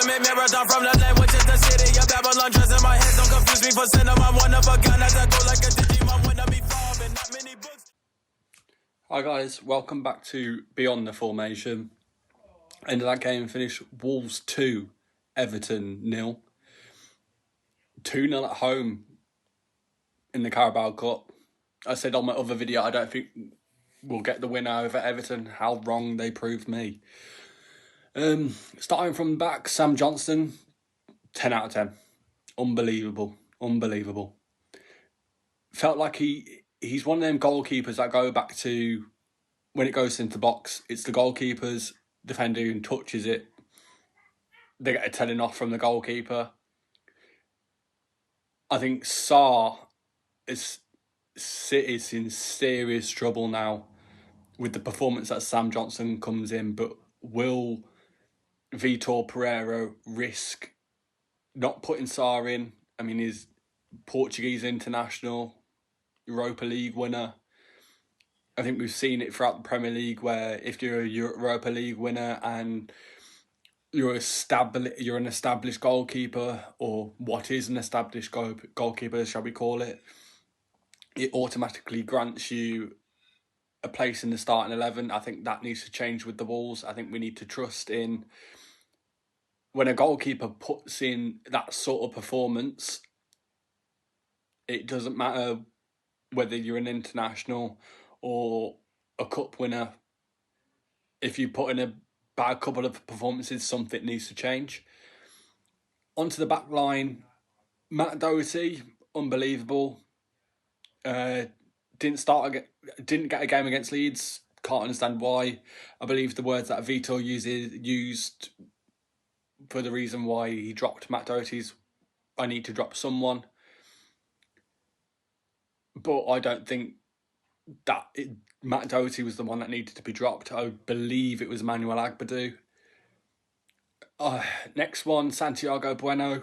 ultimate marathon from the land, which is the city of Babylon. Dress in my head, don't confuse me for cinema. One of a kind as I go like a Digimon. When I be farming, not many books. Hi guys, welcome back to Beyond the Formation. End of that game finished Wolves 2, Everton 0. 2-0 at home in the Carabao Cup. I said on my other video, I don't think we'll get the winner over Everton. How wrong they proved me. Starting from the back, Sam Johnson, 10 out of 10. Unbelievable. Felt like he's one of them goalkeepers that go back to when it goes into the box. It's the goalkeeper's defender who touches it. They get a telling off from the goalkeeper. I think Sarr is in serious trouble now with the performance that Sam Johnson comes in, but will Vitor Pereira risk not putting Sarr in? I mean, he's Portuguese international, Europa League winner. I think we've seen it throughout the Premier League where if you're a Europa League winner and you're an established goalkeeper, or what is an established goalkeeper, shall we call it, it automatically grants you a place in the starting 11. I think that needs to change with the Wolves. I think we need to trust in when a goalkeeper puts in that sort of performance, it doesn't matter whether you're an international or a cup winner. If you put in a bad couple of performances, something needs to change. Onto the back line, Matt Doherty, unbelievable. Didn't get a game against Leeds. Can't understand why. I believe the words that Vitor used for the reason why he dropped Matt Doherty's, I need to drop someone. But I don't think that Matt Doherty was the one that needed to be dropped. I believe it was Manuel Agbadou. Next one, Santiago Bueno.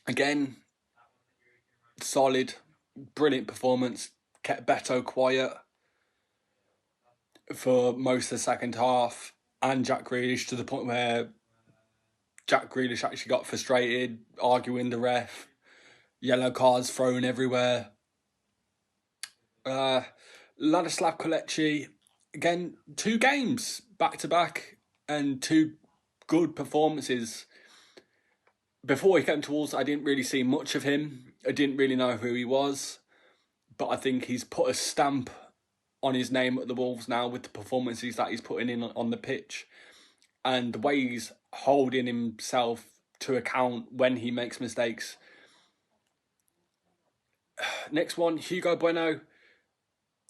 Again, solid, brilliant performance. Kept Beto quiet for most of the second half, and Jack Grealish, to the point where Jack Grealish actually got frustrated, arguing the yellow cards thrown everywhere. Ladislav Kolechi, again, 2 games back-to-back and 2 good performances. Before he came to Wolves, I didn't really see much of him. I didn't really know who he was. But I think he's put a stamp on his name at the Wolves now with the performances that he's putting in on the pitch. And the way he's holding himself to account when he makes mistakes. Next one, Hugo Bueno.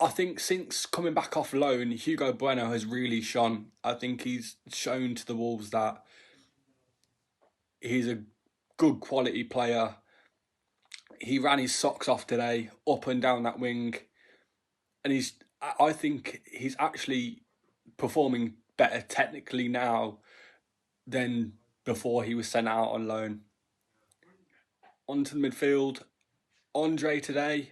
I think since coming back off loan, Hugo Bueno has really shone. I think he's shown to the Wolves that he's a good quality player. He ran his socks off today, up and down that wing. And I think he's actually performing better technically now than before he was sent out on loan. Onto the midfield, Andre today.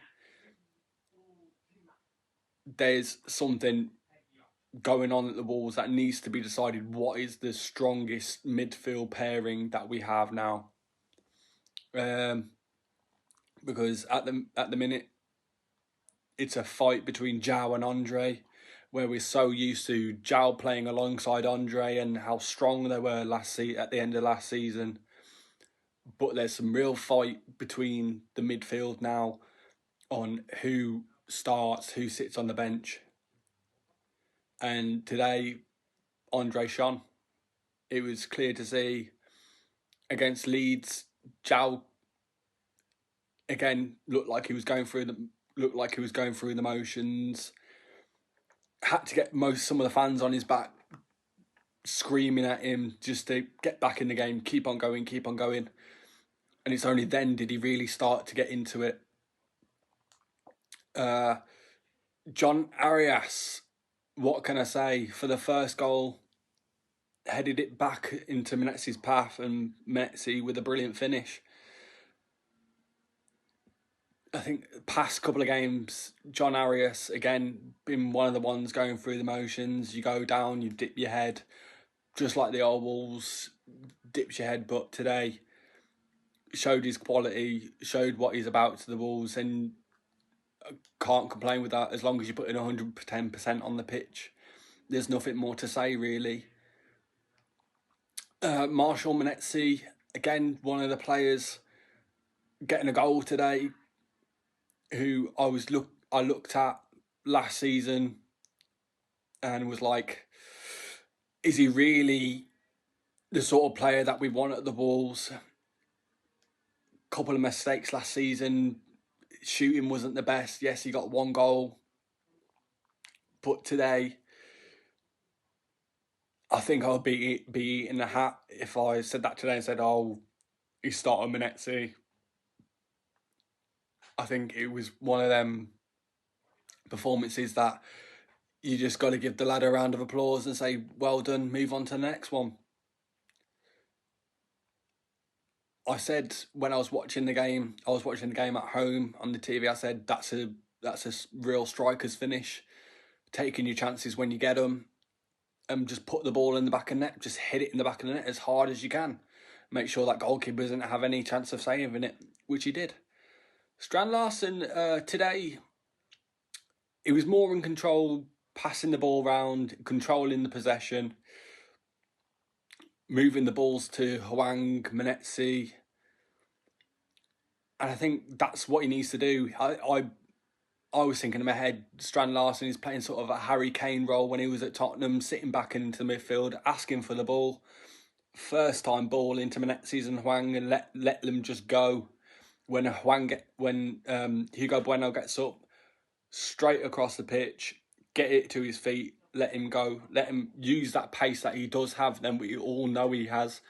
There's something going on at the Wolves that needs to be decided. What is the strongest midfield pairing that we have now? Because at the minute, it's a fight between João and Andre, where we're so used to João playing alongside Andre and how strong they were at the end of last season. But there's some real fight between the midfield now on who starts, who sits on the bench. And today, Andre shone. It was clear to see against Leeds, João again looked like he was going through the motions. Had to get some of the fans on his back, screaming at him just to get back in the game, keep on going. And it's only then did he really start to get into it. John Arias, what can I say? For the first goal, headed it back into Menezi's path, and Menezi with a brilliant finish. I think past couple of games, John Arias, again, been one of the ones going through the motions. You go down, you dip your head, just like the old Wolves, dips your head, but today showed his quality, showed what he's about to the Wolves, and can't complain with that as long as you put in 110% on the pitch. There's nothing more to say, really. Marshall Monetsi, again, one of the players getting a goal today, who I looked at last season and was like, is he really the sort of player that we want at the Wolves? Couple of mistakes last season. Shooting wasn't the best. Yes, he got one goal. But today, I think I'll be eating the hat if I said that today and said, oh, he started Monetsi. I think it was one of them performances that you just got to give the lad a round of applause and say, well done, move on to the next one. I said when I was watching the game at home on the TV, I said that's a real striker's finish, taking your chances when you get them, and just put the ball in the back of the net, just hit it in the back of the net as hard as you can. Make sure that goalkeeper doesn't have any chance of saving it, which he did. Strand Larsen, today, he was more in control, passing the ball around, controlling the possession, moving the balls to Hwang, Monetsi. And I think that's what he needs to do. I was thinking in my head, Strand Larsen is playing sort of a Harry Kane role when he was at Tottenham, sitting back into the midfield, asking for the ball. First time ball into Menetsi's and Hwang, and let them just go. When Hugo Bueno gets up, straight across the pitch, get it to his feet, let him go, let him use that pace that he does have, then we all know he has,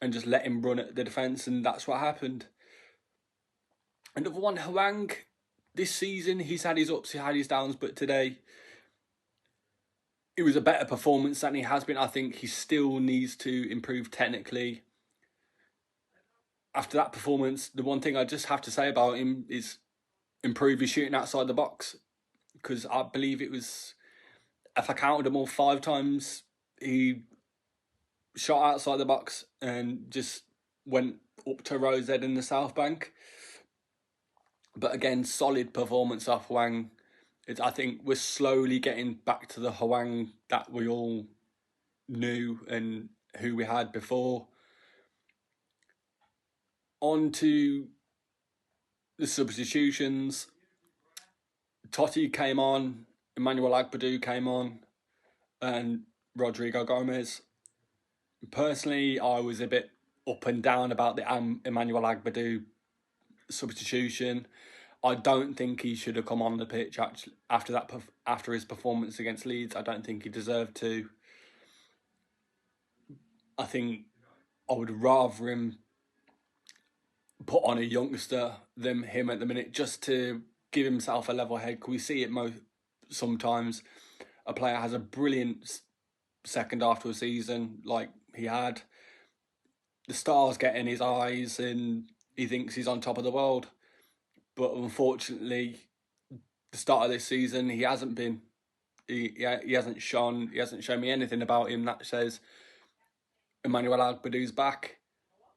and just let him run at the defence, and that's what happened. Another one, Hwang, this season, he's had his ups, he had his downs, but today, it was a better performance than he has been. I think he still needs to improve technically. After that performance, the one thing I just have to say about him is improve his shooting outside the box, because I believe it was, if I counted them all 5 times, he shot outside the box and just went up to Rose Ed in the South Bank. But again, solid performance off Hwang. I think we're slowly getting back to the Hwang that we all knew and who we had before. On to the substitutions. Totti came on, Emmanuel Agbadou came on, and Rodrigo Gomez. Personally, I was a bit up and down about the Emmanuel Agbadou substitution. I don't think he should have come on the pitch after his performance against Leeds. I don't think he deserved to. I think I would rather him put on a youngster than him at the minute, just to give himself a level head. Can we see it sometimes? A player has a brilliant second half to a season like he had. The stars get in his eyes and he thinks he's on top of the world. But unfortunately, the start of this season, he hasn't been. He hasn't shone. He hasn't shown me anything about him that says Emmanuel Agbadou's back.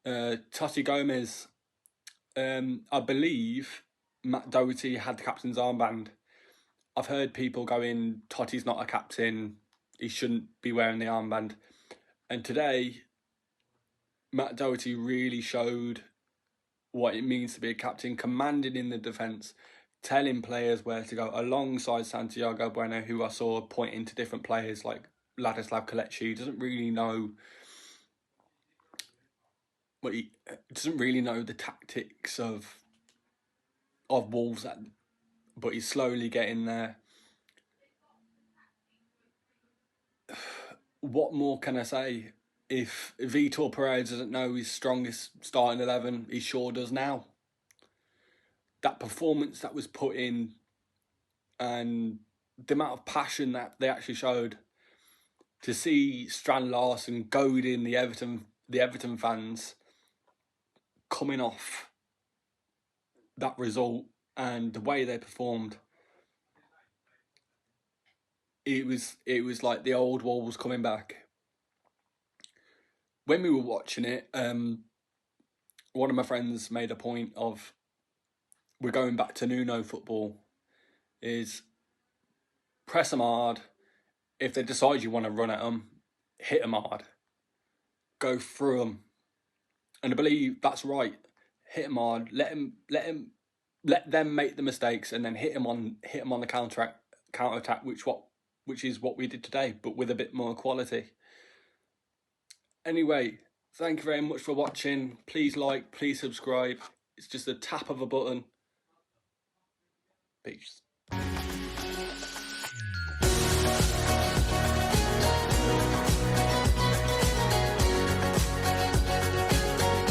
Totti Gomez, I believe Matt Doherty had the captain's armband. I've heard people going, Totti's not a captain, he shouldn't be wearing the armband. And today, Matt Doherty really showed what it means to be a captain, commanding in the defence, telling players where to go, alongside Santiago Bueno, who I saw pointing to different players like Ladislav Kelechi. He doesn't really know the tactics of Wolves, but he's slowly getting there. What more can I say? If Vitor Pereira doesn't know his strongest starting 11, he sure does now. That performance that was put in and the amount of passion that they actually showed, to see Strand Larsen goading the Everton fans coming off that result and the way they performed, it was like the old Wolves coming back. when we were watching it, one of my friends made a point of, we're going back to Nuno football, is press them hard. If they decide you want to run at them, hit them hard. Go through them. And I believe that's right. Hit them hard. Let them make the mistakes, and then hit them on the counter attack, which is what we did today, but with a bit more quality. Anyway, thank you very much for watching. Please like, please subscribe. It's just a tap of a button. Peace.